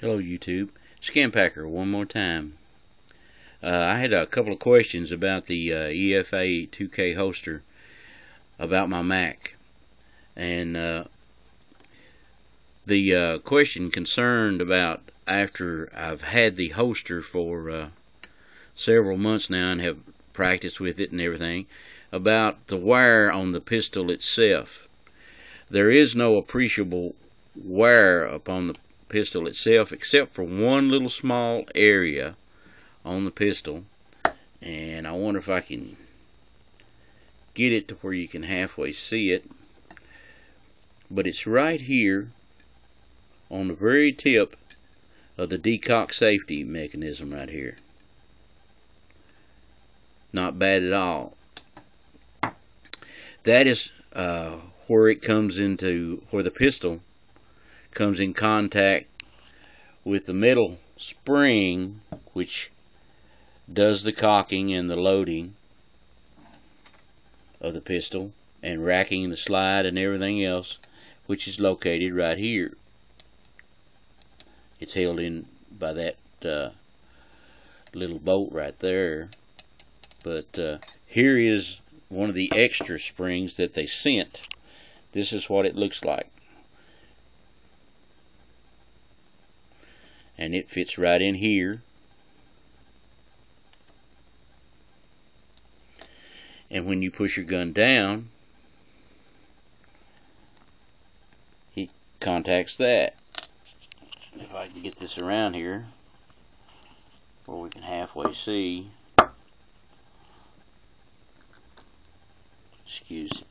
Hello YouTube, Scampacker one more time. I had a couple of questions about the efa-2k holster about my Mac, and the question concerned about after I've had the holster for several months now and have practiced with it and everything, about the wire on the pistol itself. There is no appreciable wear upon the pistol itself except for one little small area on the pistol, and I wonder if I can get it to where you can halfway see it, but it's right here on the very tip of the decock safety mechanism right here. Not bad at all. That is where it comes into, where the pistol comes in contact with the metal spring, which does the cocking and the loading of the pistol and racking the slide and everything else, which is located right here. It's held in by that little bolt right there, but here is one of the extra springs that they sent. This is what it looks like, and it fits right in here. And when you push your gun down, it contacts that. If I can get this around here where we can halfway see. Excuse me.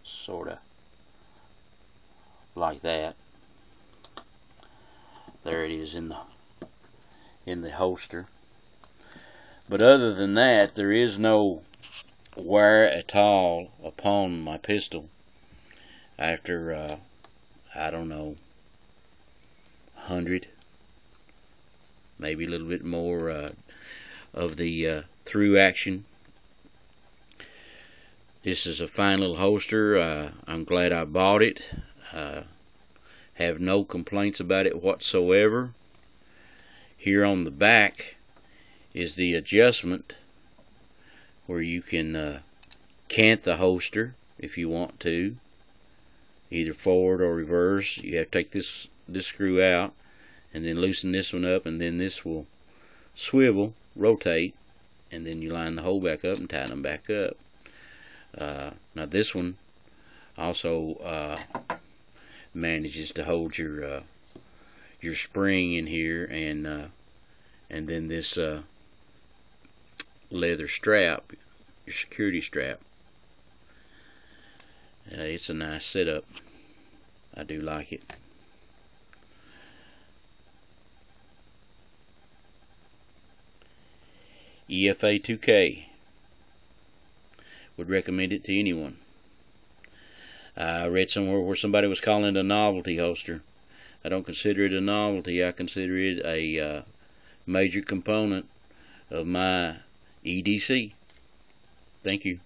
Sorta like that. There it is in the holster. But other than that, there is no wear at all upon my pistol after I don't know, 100, maybe a little bit more of the through action. This is a fine little holster. I'm glad I bought it. Have no complaints about it whatsoever. Here on the back is the adjustment where you can cant the holster if you want to, either forward or reverse. You have to take this screw out and then loosen this one up, and then this will swivel, rotate, and then you line the hole back up and tighten them back up. Now this one also manages to hold your spring in here, and then this leather strap, your security strap. It's a nice setup. I do like it. efa-2k. Would recommend it to anyone. I read somewhere where somebody was calling it a novelty holster. I don't consider it a novelty. I consider it a major component of my EDC. Thank you.